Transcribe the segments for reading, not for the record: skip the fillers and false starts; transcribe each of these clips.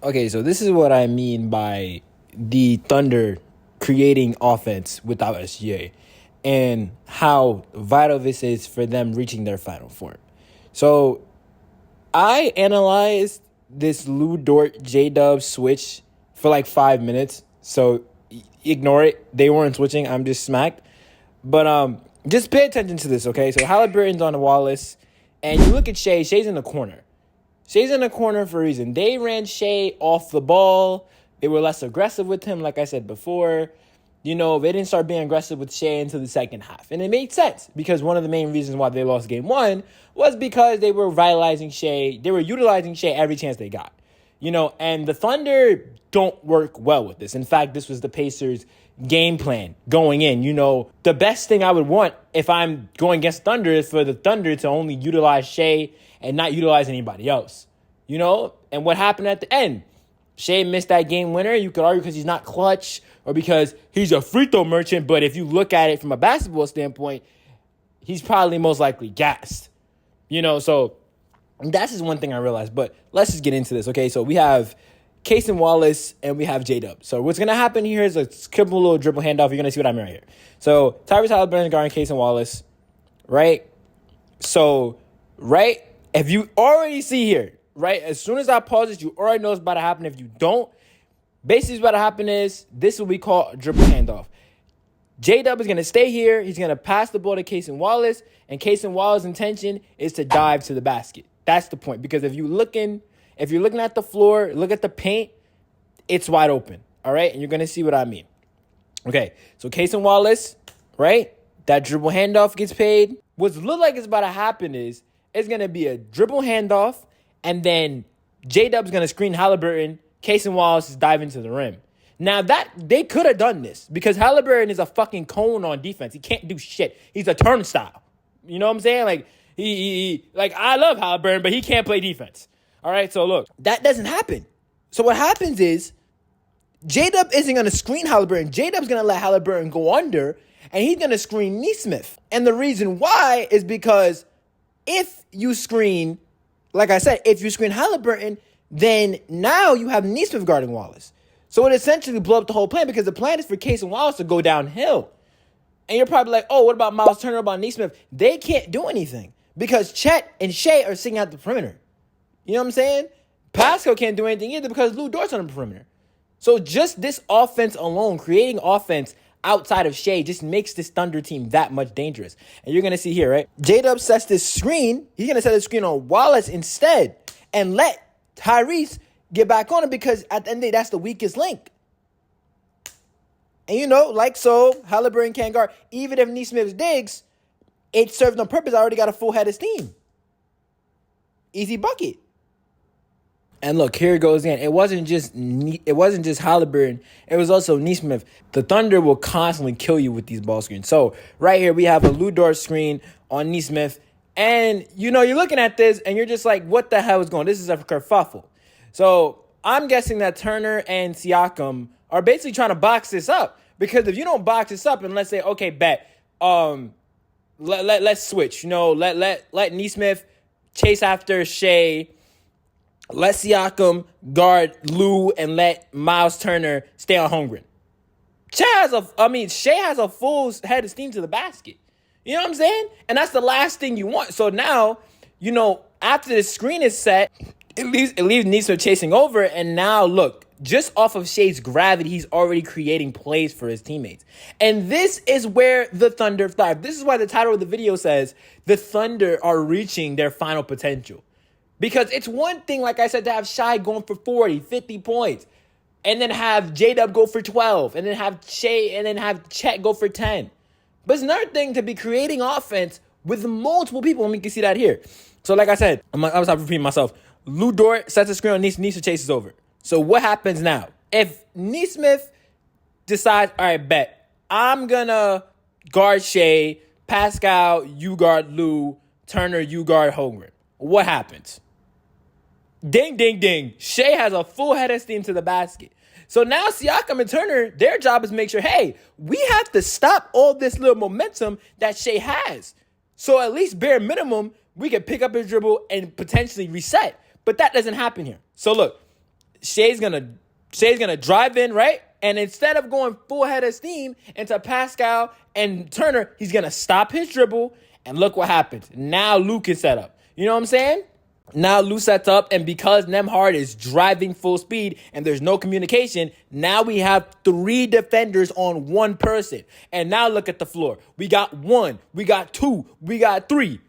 Okay, so this is what I mean by the Thunder creating offense without SGA and how vital this is for them reaching their final form. So I analyzed this Lou Dort J Dub switch for like 5 minutes. So ignore it. They weren't switching. I'm just smacked. But just pay attention to this, okay? So Halliburton's on Wallace, and you look at Shea. Shea's in the corner. Shea's in the corner for a reason. They ran Shea off the ball. They were less aggressive with him, like I said before. They didn't start being aggressive with Shea until the second half. And it made sense because one of the main reasons why they lost game one was because they were vitalizing Shea. They were utilizing Shea every chance they got. And the Thunder don't work well with this. In fact, this was the Pacers' game plan going in. The best thing I would want if I'm going against Thunder is for the Thunder to only utilize Shea and not utilize anybody else. And what happened at the end? Shea missed that game winner. You could argue because he's not clutch or because he's a free throw merchant. But if you look at it from a basketball standpoint, he's probably most likely gassed. So that's just one thing I realized. But let's just get into this, okay? So we have Cason Wallace and we have J-Dub. So what's going to happen here is a simple little dribble handoff. You're going to see what I mean right here. So Tyrese Halliburton guarding Cason Wallace, right? So, right, if you already see here, right, as soon as I pause this, you already know what's about to happen. If you don't, basically what's about to happen is this will be called a dribble handoff. J-Dub is going to stay here. He's going to pass the ball to Cason Wallace, and Cason Wallace's intention is to dive to the basket. That's the point, because if you're looking at the floor, look at the paint, it's wide open, all right? And you're going to see what I mean. Okay, so Cason Wallace, right, that dribble handoff gets paid. What's look like it's about to happen is it's going to be a dribble handoff, and then J-Dub's going to screen Halliburton. Cason Wallace is diving to the rim. Now, that they could have done this because Halliburton is a fucking cone on defense. He can't do shit. He's a turnstile. You know what I'm saying? Like, I love Halliburton, but he can't play defense. All right, so look, that doesn't happen. So what happens is J-Dub isn't going to screen Halliburton. J-Dub's going to let Halliburton go under, and he's going to screen Nesmith. And the reason why is because if you screen, like I said, if you screen Halliburton, then now you have Nesmith guarding Wallace. So it essentially blew up the whole plan because the plan is for Cason Wallace to go downhill. And you're probably like, oh, what about Miles Turner, about Nesmith? They can't do anything because Chet and Shea are sitting at the perimeter. You know what I'm saying? Pascal can't do anything either because Lou Dort's on the perimeter. So just this offense alone, creating offense outside of Shea, just makes this Thunder team that much dangerous. And you're going to see here, right? J-Dub sets this screen. He's going to set the screen on Wallace instead and let Tyrese get back on it because at the end of the day, that's the weakest link. And like so, Halliburton can't guard. Even if Nesmith digs, it serves no purpose. I already got a full head of steam. Easy bucket. And look, here it goes again. It wasn't just Halliburton. It was also Nesmith. The Thunder will constantly kill you with these ball screens. So right here we have a Lou Dort screen on Nesmith. And you're looking at this and you're just like, what the hell is going on? This is a kerfuffle. So I'm guessing that Turner and Siakam are basically trying to box this up. Because if you don't box this up and let's say, okay, bet, let's switch. Let Nesmith chase after Shea. Let Siakam guard Lou and let Miles Turner stay on Holmgren. Shea has a full head of steam to the basket. You know what I'm saying? And that's the last thing you want. So now, after the screen is set, it leaves Nesmith chasing over. And now, look, just off of Shea's gravity, he's already creating plays for his teammates. And this is where the Thunder thrive. This is why the title of the video says the Thunder are reaching their final potential. Because it's one thing, like I said, to have Shai going for 40, 50 points, and then have J-Dub go for 12, and then have Shea, and then have Chet go for 10. But it's another thing to be creating offense with multiple people, and we can see that here. So like I said, I'm going to stop repeating myself. Lou Dort sets a screen on Nesmith, chases over. So what happens now? If Nesmith decides, all right, bet, I'm going to guard Shea, Pascal, you guard Lou, Turner, you guard Holmgren. What happens? Ding, ding, ding. Shea has a full head of steam to the basket. So now Siakam and Turner, their job is to make sure, hey, we have to stop all this little momentum that Shea has. So at least bare minimum, we can pick up his dribble and potentially reset. But that doesn't happen here. So look, Shea's gonna drive in, right? And instead of going full head of steam into Pascal and Turner, he's gonna stop his dribble. And look what happens. Now Luke is set up. You know what I'm saying? Now Luke sets up, and because Nembhard is driving full speed and there's no communication, now we have 3 defenders on 1 person. And now look at the floor. We got 1, we got 2, we got 3.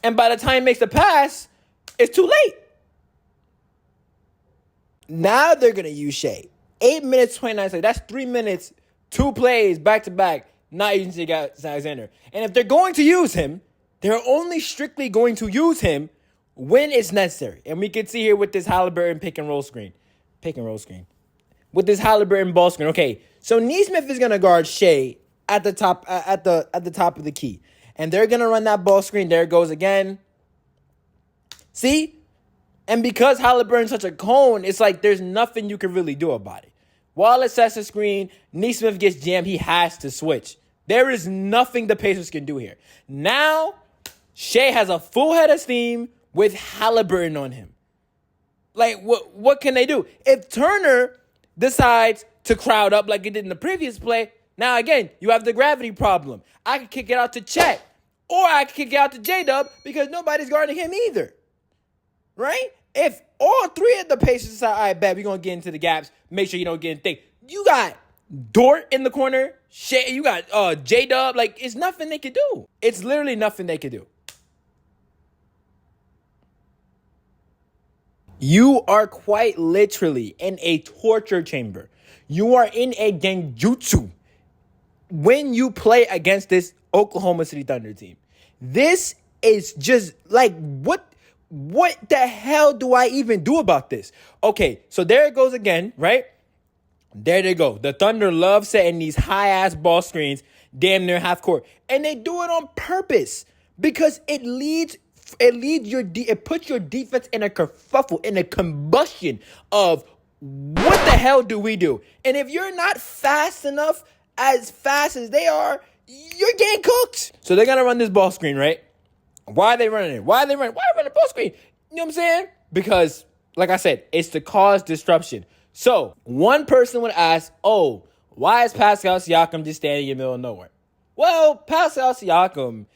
And by the time he makes the pass, it's too late. Now they're going to use Shea. 8 minutes, 29 seconds. That's 3 minutes, 2 plays back to back, not using Alexander. And if they're going to use him, they're only strictly going to use him when it's necessary. And we can see here with this Halliburton pick and roll screen. With this Halliburton ball screen. Okay, so Nesmith is going to guard Shea at the top at the top of the key. And they're going to run that ball screen. There it goes again. See? And because Halliburton's such a cone, it's like there's nothing you can really do about it. Wallace sets the screen. Nesmith gets jammed. He has to switch. There is nothing the Pacers can do here. Now, Shea has a full head of steam with Halliburton on him. Like, what can they do? If Turner decides to crowd up like he did in the previous play, now again, you have the gravity problem. I could kick it out to Chet, or I could kick it out to J-Dub because nobody's guarding him either. Right? If all 3 of the Pacers decide, all right, bet, we're going to get into the gaps, make sure you don't get in thick. You got Dort in the corner, Shea, you got J-Dub. Like, it's nothing they could do. It's literally nothing they could do. You are quite literally in a torture chamber. You are in a genjutsu when you play against this Oklahoma City Thunder team. This is just like, what the hell do I even do about this? Okay, so there it goes again, right? There they go. The Thunder love setting these high-ass ball screens damn near half court. And they do it on purpose because it puts your defense in a kerfuffle, in a combustion of what the hell do we do? And if you're not fast enough, as fast as they are, you're getting cooked. So they're going to run this ball screen, right? Why are they running it? Why are they running the ball screen? You know what I'm saying? Because, like I said, it's to cause disruption. So, one person would ask, oh, why is Pascal Siakam just standing in the middle of nowhere? Well, Pascal Siakam,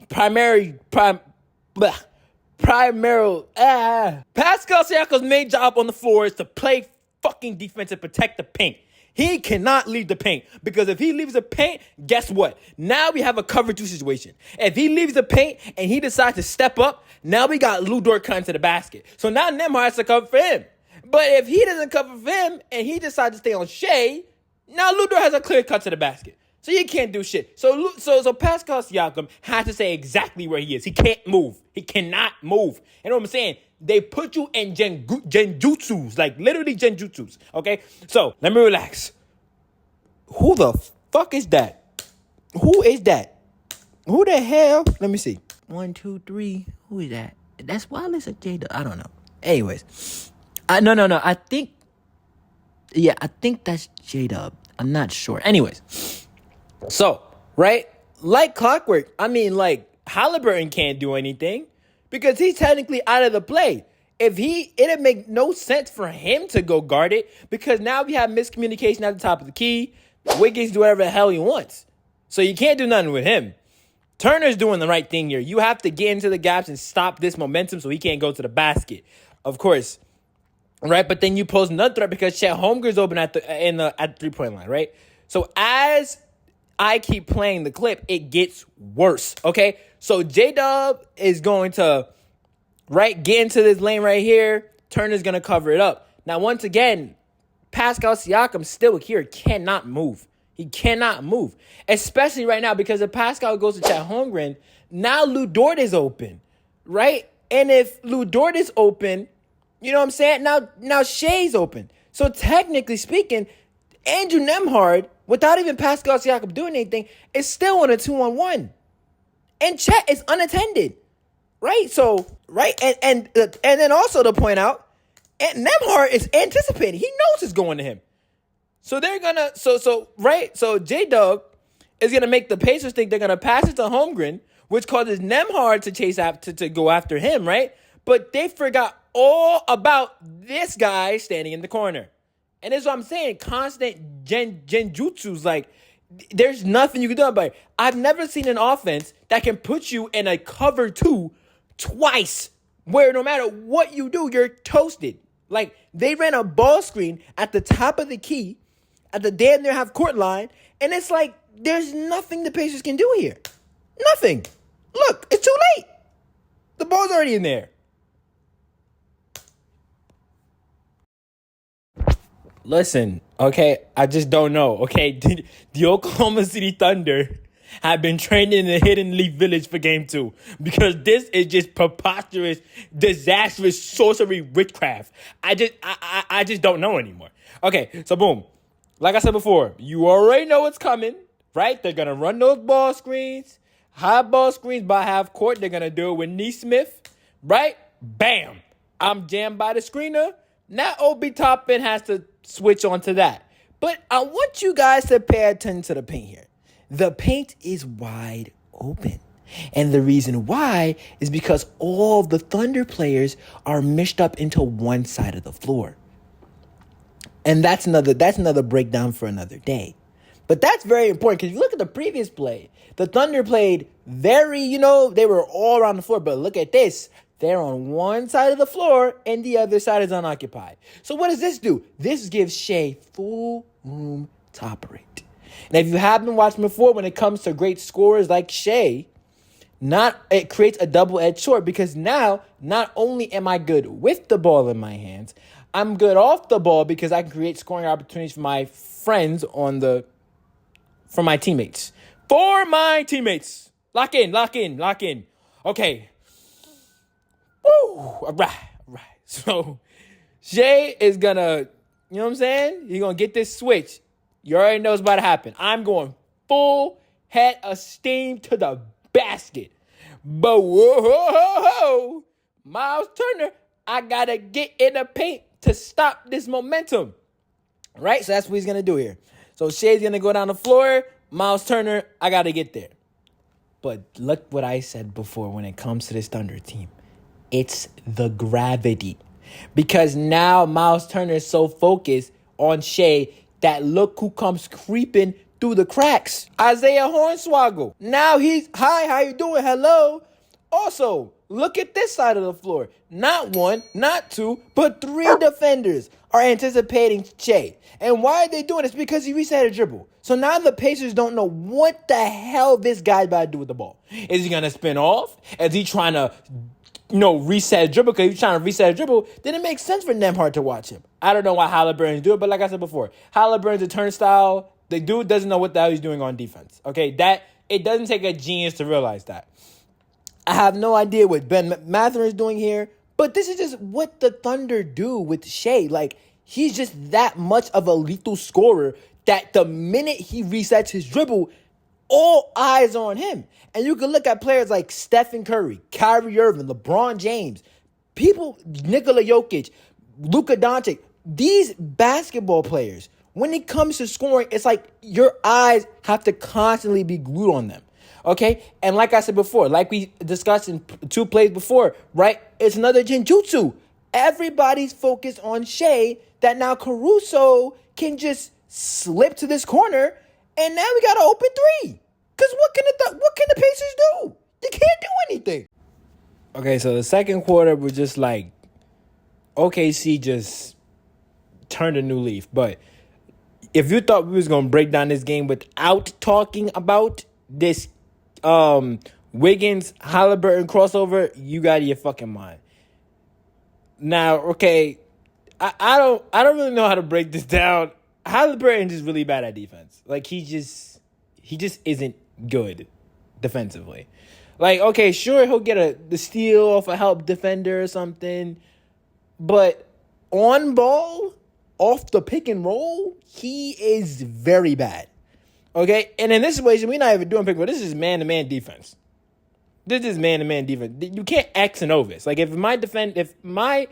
Pascal Siakam's main job on the floor is to play fucking defense and protect the paint. He cannot leave the paint because if he leaves the paint, guess what? Now we have a cover 2 situation. If he leaves the paint and he decides to step up, now we got Lu Dort cutting to the basket. So now Nembhard has to cover for him. But if he doesn't cover for him and he decides to stay on Shea, now Lu Dort has a clear cut to the basket. So you can't do shit. So Pascal Siakam has to stay exactly where he is. He can't move. He cannot move. You know what I'm saying? They put you in genjutsus, like literally genjutsus, okay? So, let me relax. Who the fuck is that? Who is that? Who the hell? Let me see. 1, 2, 3. Who is that? That's Wallace or J-Dub? I don't know. Anyways. No. I think that's J-Dub. I'm not sure. Anyways. So, right? Like clockwork. I mean, like, Halliburton can't do anything because he's technically out of the play. It'd make no sense for him to go guard it because now we have miscommunication at the top of the key. Wiggins do whatever the hell he wants. So you can't do nothing with him. Turner's doing the right thing here. You have to get into the gaps and stop this momentum so he can't go to the basket. Of course. Right? But then you pose another threat because Chet Holmgren's open at the 3-point line, right? So as I keep playing the clip, it gets worse. Okay? So J-Dub is going to get into this lane right here. Turner's going to cover it up. Now, once again, Pascal Siakam still here cannot move. He cannot move. Especially right now because if Pascal goes to Chet Holmgren, now Lu Dort is open. Right? And if Lu Dort is open, you know what I'm saying? Now Shea's open. So technically speaking, Andrew Nembhard, without even Pascal Siakam doing anything, is still on a 2-on-1. And Chet is unattended. Right? So, right? And then also to point out, and Nembhard is anticipating. He knows it's going to him. So they're gonna So J-Dub is gonna make the Pacers think they're gonna pass it to Holmgren, which causes Nembhard to chase after to go after him, right? But they forgot all about this guy standing in the corner. And that's what I'm saying. Constant genjutsus. Like, there's nothing you can do about it. I've never seen an offense that can put you in a cover 2 twice, where no matter what you do, you're toasted. Like, they ran a ball screen at the top of the key, at the damn near half court line, and it's like, there's nothing the Pacers can do here. Nothing. Look, it's too late. The ball's already in there. Listen, okay, I just don't know, okay? The Oklahoma City Thunder have been training in the Hidden Leaf Village for Game 2 because this is just preposterous, disastrous sorcery witchcraft. I just don't know anymore. Okay, so boom. Like I said before, you already know what's coming, right? They're going to run those ball screens, high ball screens by half court. They're going to do it with Nesmith, right? Bam. I'm jammed by the screener. Now Obi Toppin has to switch onto that. But I want you guys to pay attention to the paint here. The paint is wide open. And the reason why is because all of the Thunder players are meshed up into one side of the floor. And that's another breakdown for another day. But that's very important because if you look at the previous play, the Thunder played very, they were all around the floor. But look at this. They're on one side of the floor and the other side is unoccupied. So what does this do? This gives Shai full room to operate. Now, if you haven't watched before, when it comes to great scorers like Shai, it creates a double-edged sword because now not only am I good with the ball in my hands, I'm good off the ball because I can create scoring opportunities for my friends for my teammates. For my teammates. Lock in. Okay. Woo! All right. So, Shai is going to, you know what I'm saying? He's going to get this switch. You already know what's about to happen. I'm going full head of steam to the basket. But whoa, Miles Turner, I got to get in the paint to stop this momentum. Right? So that's what he's going to do here. So Shai's going to go down the floor. Miles Turner, I got to get there. But look what I said before when it comes to this Thunder team. It's the gravity. Because now Miles Turner is so focused on Shai that look who comes creeping through the cracks. Isaiah Hornswoggle. Now he's, hi, how you doing? Hello. Also, look at this side of the floor. Not one, not two, but 3 defenders are anticipating Shai. And why are they doing this? Because he reset a dribble. So now the Pacers don't know what the hell this guy's about to do with the ball. Is he going to spin off? Is he trying to reset a dribble? Because if he's trying to reset a dribble, then it makes sense for Nembhard to watch him. I don't know why Halliburton's do it, but like I said before, Halliburton's a turnstile. The dude doesn't know what the hell he's doing on defense. Okay, it doesn't take a genius to realize that. I have no idea what Ben Mathurin is doing here, but this is just what the Thunder do with Shai. Like, he's just that much of a lethal scorer that the minute he resets his dribble, all eyes are on him. And you can look at players like Stephen Curry, Kyrie Irving, LeBron James, Nikola Jokic, Luka Doncic. These basketball players, when it comes to scoring, it's like your eyes have to constantly be glued on them. Okay? And like I said before, like we discussed in 2 plays before, right? It's another genjutsu. Everybody's focused on Shai that now Caruso can just slip to this corner and now we got an open 3. Because what can the Pacers do? They can't do anything. Okay, so the second quarter was just like OKC just turned a new leaf. But if you thought we was going to break down this game without talking about this Wiggins Halliburton crossover, you got your fucking mind. Now, okay, I don't really know how to break this down. Halliburton is really bad at defense. Like, he just isn't good defensively. Like, okay, sure, he'll get the steal off a help defender or something, but on ball, off the pick and roll, he is very bad. Okay, and in this situation, we're not even doing pick and roll. This is man-to-man defense. This is man-to-man defense. You can't X and O this. Like, if my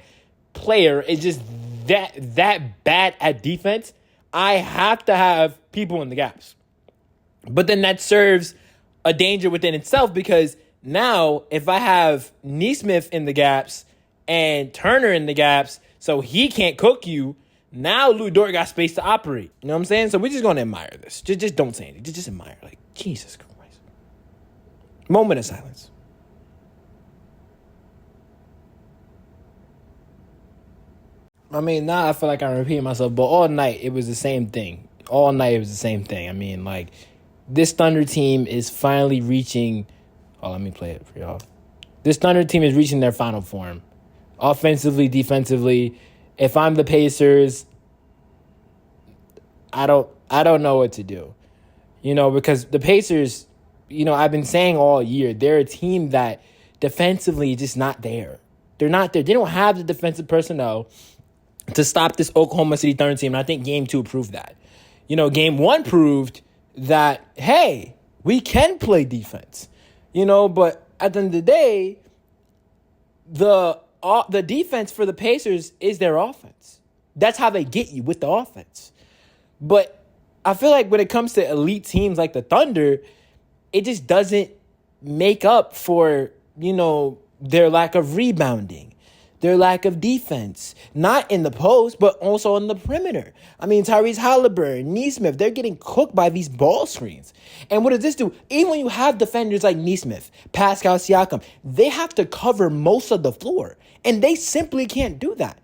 player is just that bad at defense, I have to have people in the gaps. But then that serves a danger within itself because now if I have Nesmith in the gaps and Turner in the gaps, so he can't cook you. Now Lou Dort got space to operate. You know what I'm saying? So we're just going to admire this. Just don't say anything. Just admire. Like, Jesus Christ. Moment of silence. I mean, now I feel like I'm repeating myself, but all night it was the same thing. All night it was the same thing. I mean, like, this Thunder team is finally reaching... Oh, let me play it for y'all. This Thunder team is reaching their final form. Offensively, defensively. If I'm the Pacers, I don't know what to do. You know, because the Pacers, you know, I've been saying all year, they're a team that defensively is just not there. They're not there. They don't have the defensive personnel to stop this Oklahoma City Thunder team. And I think Game 2 proved that. You know, Game 1 proved that, hey, we can play defense. You know, but at the end of the day, the defense for the Pacers is their offense. That's how they get you, with the offense. But I feel like when it comes to elite teams like the Thunder, it just doesn't make up for, you know, their lack of rebounding, their lack of defense, not in the post, but also on the perimeter. I mean, Tyrese Halliburton, Nesmith, they're getting cooked by these ball screens. And what does this do? Even when you have defenders like Nesmith, Pascal Siakam, they have to cover most of the floor, and they simply can't do that.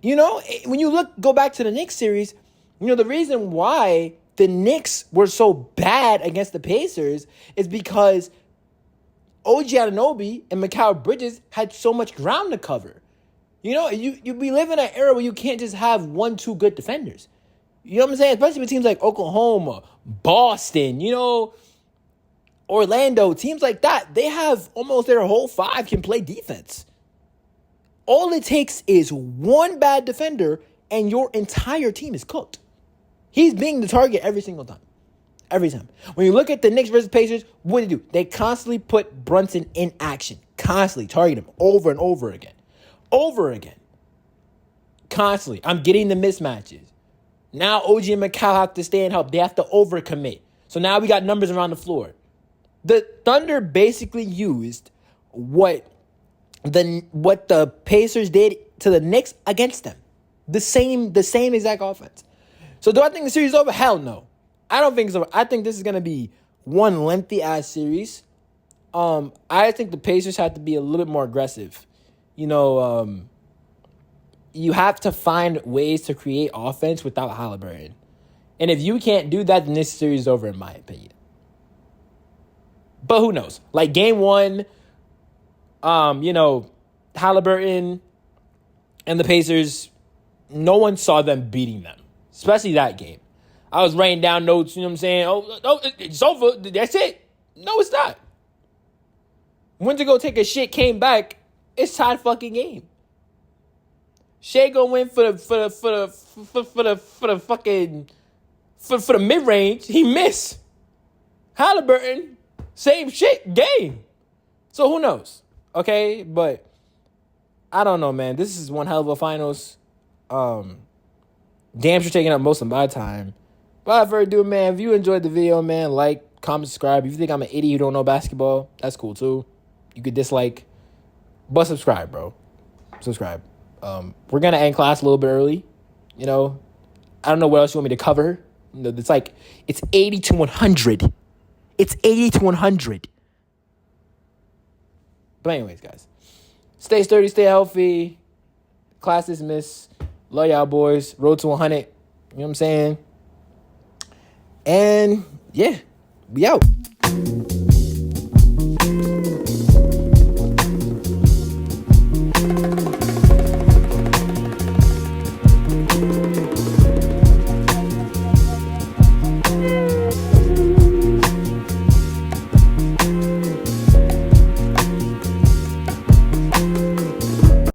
You know, when you go back to the Knicks series, you know, the reason why the Knicks were so bad against the Pacers is because OG Anunoby and Mikal Bridges had so much ground to cover. You know, you be living in an era where you can't just have 1-2 good defenders. You know what I'm saying? Especially with teams like Oklahoma, Boston, you know, Orlando, teams like that. They have almost their whole five can play defense. All it takes is one bad defender and your entire team is cooked. He's being the target every single time. Every time. When you look at the Knicks versus Pacers, what do? They constantly put Brunson in action. Constantly target him over and over again. Over again. Constantly. I'm getting the mismatches. Now OG and Mikal have to stay and help. They have to overcommit. So now we got numbers around the floor. The Thunder basically used what the Pacers did to the Knicks against them. The same exact offense. So do I think the series is over? Hell no. I don't think so. I think this is going to be one lengthy-ass series. I think the Pacers have to be a little bit more aggressive. You know, you have to find ways to create offense without Halliburton. And if you can't do that, then this series is over, in my opinion. But who knows? Like, game one, you know, Halliburton and the Pacers, no one saw them beating them, especially that game. I was writing down notes, you know what I'm saying? Oh, it's over. That's it. No, it's not. Went to go take a shit, came back. It's tied fucking game. Shea gonna win for the mid range. He missed. Halliburton, same shit, game. So who knows? Okay, but I don't know, man. This is one hell of a finals. Damn sure taking up most of my time. Without further ado, man, if you enjoyed the video, man, like, comment, subscribe. If you think I'm an idiot who don't know basketball, that's cool too. You could dislike, but subscribe, bro. Subscribe. We're gonna end class a little bit early. You know, I don't know what else you want me to cover. You know, it's 80 to 100. It's 80 to 100. But anyways, guys, stay sturdy, stay healthy. Class dismissed. Love y'all, boys. Road to 100. You know what I'm saying? And, yeah, we out.